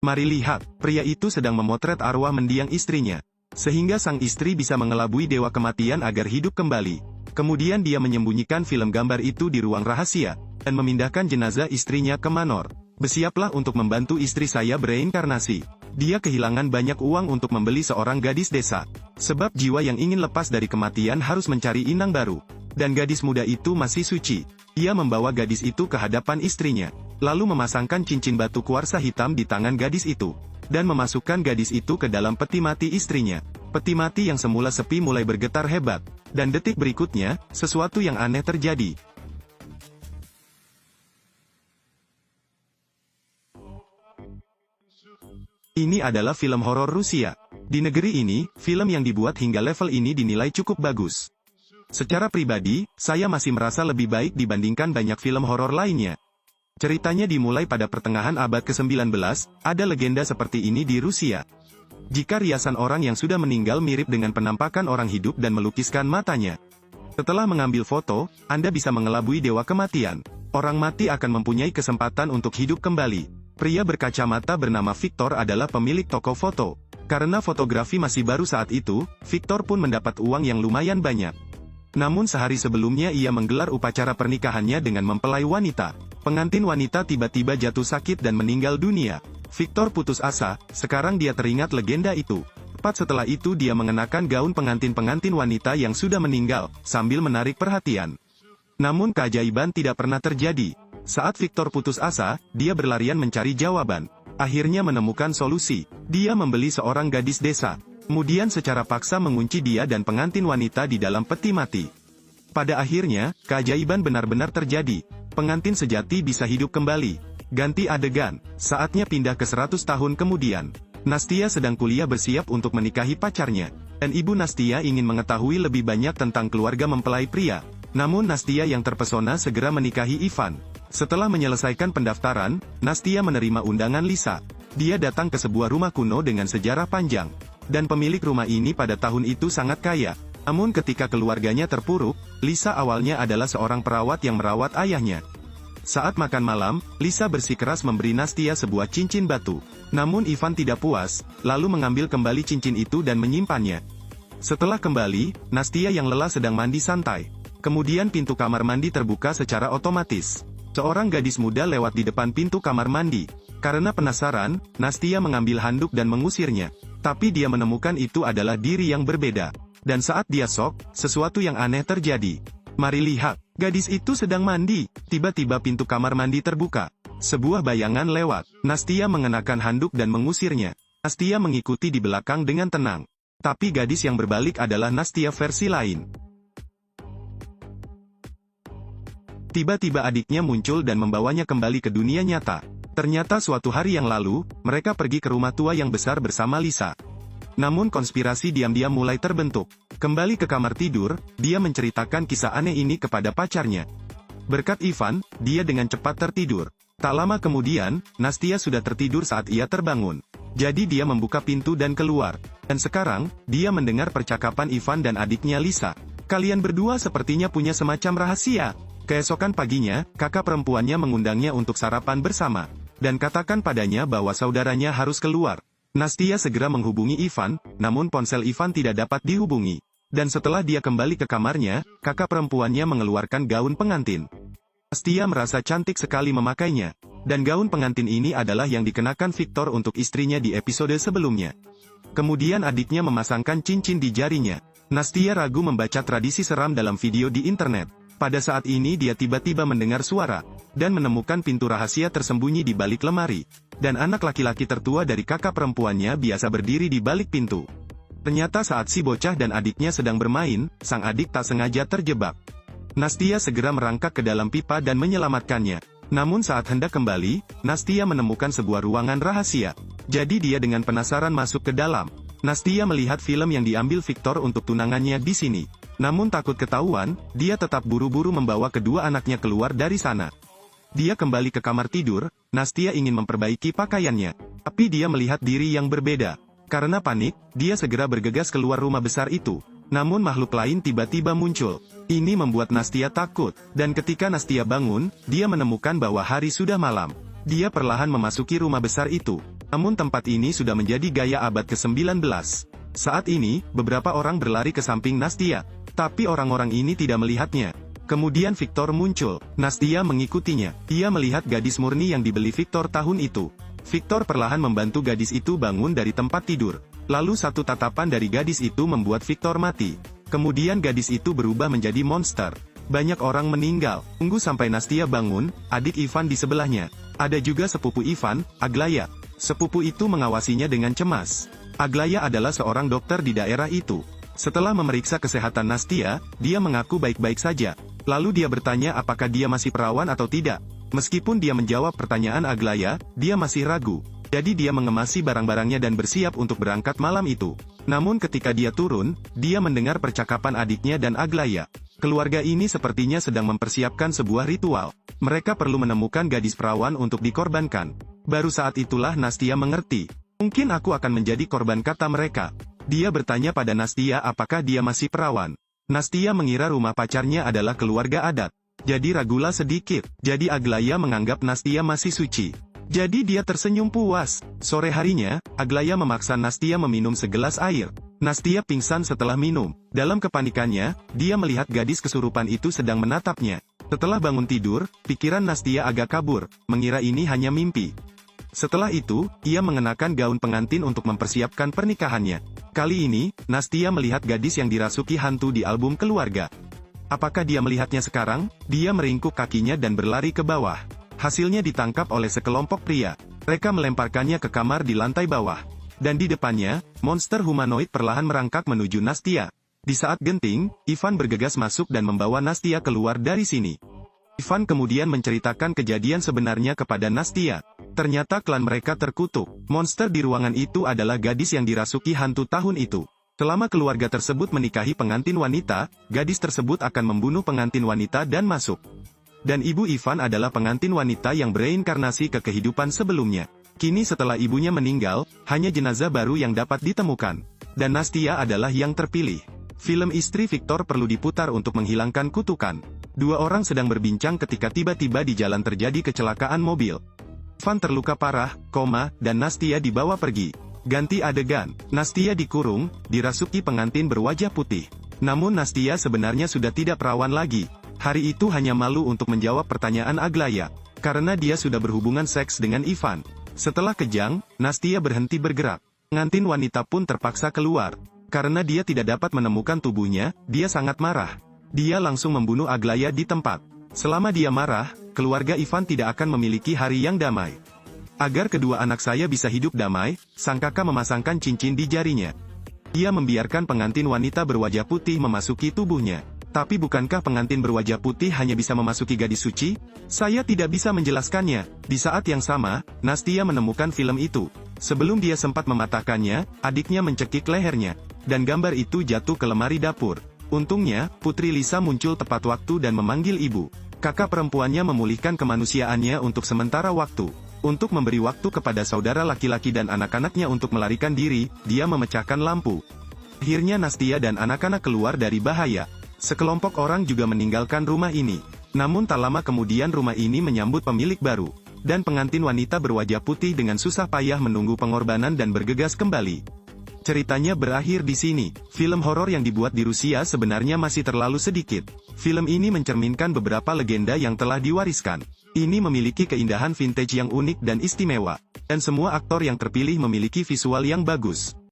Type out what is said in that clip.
Mari lihat, pria itu sedang memotret arwah mendiang istrinya. Sehingga sang istri bisa mengelabui dewa kematian agar hidup kembali. Kemudian dia menyembunyikan film gambar itu di ruang rahasia, dan memindahkan jenazah istrinya ke Manor. Bersiaplah untuk membantu istri saya bereinkarnasi. Dia kehilangan banyak uang untuk membeli seorang gadis desa. Sebab jiwa yang ingin lepas dari kematian harus mencari inang baru. Dan gadis muda itu masih suci. Ia membawa gadis itu ke hadapan istrinya. Lalu memasangkan cincin batu kuarsa hitam di tangan gadis itu. Dan memasukkan gadis itu ke dalam peti mati istrinya. Peti mati yang semula sepi mulai bergetar hebat. Dan detik berikutnya, sesuatu yang aneh terjadi. Ini adalah film horor Rusia. Di negeri ini, film yang dibuat hingga level ini dinilai cukup bagus. Secara pribadi, saya masih merasa lebih baik dibandingkan banyak film horor lainnya. Ceritanya dimulai pada pertengahan abad ke-19, ada legenda seperti ini di Rusia. Jika riasan orang yang sudah meninggal mirip dengan penampakan orang hidup dan melukiskan matanya. Setelah mengambil foto, Anda bisa mengelabui dewa kematian. Orang mati akan mempunyai kesempatan untuk hidup kembali. Pria berkacamata bernama Victor adalah pemilik toko foto. Karena fotografi masih baru saat itu, Victor pun mendapat uang yang lumayan banyak. Namun sehari sebelumnya ia menggelar upacara pernikahannya dengan mempelai wanita. Pengantin wanita tiba-tiba jatuh sakit dan meninggal dunia. Victor putus asa, sekarang dia teringat legenda itu. Tepat setelah itu dia mengenakan gaun pengantin-pengantin wanita yang sudah meninggal, sambil menarik perhatian. Namun keajaiban tidak pernah terjadi. Saat Victor putus asa, dia berlarian mencari jawaban. Akhirnya menemukan solusi. Dia membeli seorang gadis desa. Kemudian secara paksa mengunci dia dan pengantin wanita di dalam peti mati. Pada akhirnya, keajaiban benar-benar terjadi. Pengantin sejati bisa hidup kembali. Ganti adegan. Saatnya pindah ke 100 tahun kemudian. Nastia sedang kuliah bersiap untuk menikahi pacarnya. Dan ibu Nastia ingin mengetahui lebih banyak tentang keluarga mempelai pria. Namun Nastia yang terpesona segera menikahi Ivan. Setelah menyelesaikan pendaftaran, Nastia menerima undangan Lisa. Dia datang ke sebuah rumah kuno dengan sejarah panjang. Dan pemilik rumah ini pada tahun itu sangat kaya. Namun ketika keluarganya terpuruk, Lisa awalnya adalah seorang perawat yang merawat ayahnya. Saat makan malam, Lisa bersikeras memberi Nastia sebuah cincin batu. Namun Ivan tidak puas, lalu mengambil kembali cincin itu dan menyimpannya. Setelah kembali, Nastia yang lelah sedang mandi santai. Kemudian pintu kamar mandi terbuka secara otomatis. Seorang gadis muda lewat di depan pintu kamar mandi. Karena penasaran, Nastia mengambil handuk dan mengusirnya. Tapi dia menemukan itu adalah diri yang berbeda. Dan saat dia shock, sesuatu yang aneh terjadi. Mari lihat, gadis itu sedang mandi. Tiba-tiba pintu kamar mandi terbuka. Sebuah bayangan lewat. Nastia mengenakan handuk dan mengusirnya. Nastia mengikuti di belakang dengan tenang. Tapi gadis yang berbalik adalah Nastia versi lain. Tiba-tiba adiknya muncul dan membawanya kembali ke dunia nyata. Ternyata suatu hari yang lalu, mereka pergi ke rumah tua yang besar bersama Lisa. Namun konspirasi diam-diam mulai terbentuk. Kembali ke kamar tidur, dia menceritakan kisah aneh ini kepada pacarnya. Berkat Ivan, dia dengan cepat tertidur. Tak lama kemudian, Nastia sudah tertidur saat ia terbangun. Jadi dia membuka pintu dan keluar. Dan sekarang, dia mendengar percakapan Ivan dan adiknya Lisa. Kalian berdua sepertinya punya semacam rahasia. Keesokan paginya, kakak perempuannya mengundangnya untuk sarapan bersama. Dan katakan padanya bahwa saudaranya harus keluar. Nastia segera menghubungi Ivan, namun ponsel Ivan tidak dapat dihubungi. Dan setelah dia kembali ke kamarnya, kakak perempuannya mengeluarkan gaun pengantin. Nastia merasa cantik sekali memakainya. Dan gaun pengantin ini adalah yang dikenakan Victor untuk istrinya di episode sebelumnya. Kemudian adiknya memasangkan cincin di jarinya. Nastia ragu membaca tradisi seram dalam video di internet. Pada saat ini dia tiba-tiba mendengar suara, dan menemukan pintu rahasia tersembunyi di balik lemari. Dan anak laki-laki tertua dari kakak perempuannya biasa berdiri di balik pintu. Ternyata saat si bocah dan adiknya sedang bermain, sang adik tak sengaja terjebak. Nastia segera merangkak ke dalam pipa dan menyelamatkannya. Namun saat hendak kembali, Nastia menemukan sebuah ruangan rahasia. Jadi dia dengan penasaran masuk ke dalam. Nastia melihat film yang diambil Victor untuk tunangannya di sini. Namun takut ketahuan, dia tetap buru-buru membawa kedua anaknya keluar dari sana. Dia kembali ke kamar tidur, Nastia ingin memperbaiki pakaiannya. Tapi dia melihat diri yang berbeda. Karena panik, dia segera bergegas keluar rumah besar itu. Namun makhluk lain tiba-tiba muncul. Ini membuat Nastia takut. Dan ketika Nastia bangun, dia menemukan bahwa hari sudah malam. Dia perlahan memasuki rumah besar itu. Namun tempat ini sudah menjadi gaya abad ke-19. Saat ini, beberapa orang berlari ke samping Nastia. Tapi orang-orang ini tidak melihatnya. Kemudian Victor muncul. Nastia mengikutinya. Ia melihat gadis murni yang dibeli Victor tahun itu. Victor perlahan membantu gadis itu bangun dari tempat tidur. Lalu satu tatapan dari gadis itu membuat Victor mati. Kemudian gadis itu berubah menjadi monster. Banyak orang meninggal. Tunggu sampai Nastia bangun, adik Ivan di sebelahnya. Ada juga sepupu Ivan, Aglaya. Sepupu itu mengawasinya dengan cemas. Aglaya adalah seorang dokter di daerah itu. Setelah memeriksa kesehatan Nastia, dia mengaku baik-baik saja. Lalu dia bertanya apakah dia masih perawan atau tidak. Meskipun dia menjawab pertanyaan Aglaya, dia masih ragu. Jadi dia mengemasi barang-barangnya dan bersiap untuk berangkat malam itu. Namun ketika dia turun, dia mendengar percakapan adiknya dan Aglaya. Keluarga ini sepertinya sedang mempersiapkan sebuah ritual. Mereka perlu menemukan gadis perawan untuk dikorbankan. Baru saat itulah Nastia mengerti. Mungkin aku akan menjadi korban, kata mereka. Dia bertanya pada Nastia apakah dia masih perawan. Nastia mengira rumah pacarnya adalah keluarga adat. Jadi ragulah sedikit. Jadi Aglaya menganggap Nastia masih suci. Jadi dia tersenyum puas. Sore harinya, Aglaya memaksa Nastia meminum segelas air. Nastia pingsan setelah minum. Dalam kepanikannya, dia melihat gadis kesurupan itu sedang menatapnya. Setelah bangun tidur, pikiran Nastia agak kabur, mengira ini hanya mimpi. Setelah itu, ia mengenakan gaun pengantin untuk mempersiapkan pernikahannya. Kali ini, Nastia melihat gadis yang dirasuki hantu di album keluarga. Apakah dia melihatnya sekarang? Dia meringkuk kakinya dan berlari ke bawah. Hasilnya ditangkap oleh sekelompok pria. Mereka melemparkannya ke kamar di lantai bawah. Dan di depannya, monster humanoid perlahan merangkak menuju Nastia. Di saat genting, Ivan bergegas masuk dan membawa Nastia keluar dari sini. Ivan kemudian menceritakan kejadian sebenarnya kepada Nastia. Ternyata klan mereka terkutuk. Monster di ruangan itu adalah gadis yang dirasuki hantu tahun itu. Selama keluarga tersebut menikahi pengantin wanita, gadis tersebut akan membunuh pengantin wanita dan masuk. Dan ibu Ivan adalah pengantin wanita yang bereinkarnasi ke kehidupan sebelumnya. Kini setelah ibunya meninggal, hanya jenazah baru yang dapat ditemukan. Dan Nastia adalah yang terpilih. Film istri Victor perlu diputar untuk menghilangkan kutukan. Dua orang sedang berbincang ketika tiba-tiba di jalan terjadi kecelakaan mobil. Ivan terluka parah, dan Nastia dibawa pergi. Ganti adegan. Nastia dikurung, dirasuki pengantin berwajah putih. Namun Nastia sebenarnya sudah tidak perawan lagi. Hari itu hanya malu untuk menjawab pertanyaan Aglaya. Karena dia sudah berhubungan seks dengan Ivan. Setelah kejang, Nastia berhenti bergerak. Pengantin wanita pun terpaksa keluar. Karena dia tidak dapat menemukan tubuhnya, dia sangat marah. Dia langsung membunuh Aglaya di tempat. Selama dia marah, keluarga Ivan tidak akan memiliki hari yang damai. Agar kedua anak saya bisa hidup damai, sang kakak memasangkan cincin di jarinya. Ia membiarkan pengantin wanita berwajah putih memasuki tubuhnya. Tapi bukankah pengantin berwajah putih hanya bisa memasuki gadis suci? Saya tidak bisa menjelaskannya. Di saat yang sama, Nastia menemukan film itu. Sebelum dia sempat mematahkannya, adiknya mencekik lehernya. Dan gambar itu jatuh ke lemari dapur. Untungnya, Putri Lisa muncul tepat waktu dan memanggil ibu. Kakak perempuannya memulihkan kemanusiaannya untuk sementara waktu. Untuk memberi waktu kepada saudara laki-laki dan anak-anaknya untuk melarikan diri, dia memecahkan lampu. Akhirnya Nastia dan anak-anak keluar dari bahaya. Sekelompok orang juga meninggalkan rumah ini. Namun tak lama kemudian rumah ini menyambut pemilik baru. Dan pengantin wanita berwajah putih dengan susah payah menunggu pengorbanan dan bergegas kembali. Ceritanya berakhir di sini. Film horor yang dibuat di Rusia sebenarnya masih terlalu sedikit. Film ini mencerminkan beberapa legenda yang telah diwariskan. Ini memiliki keindahan vintage yang unik dan istimewa. Dan semua aktor yang terpilih memiliki visual yang bagus.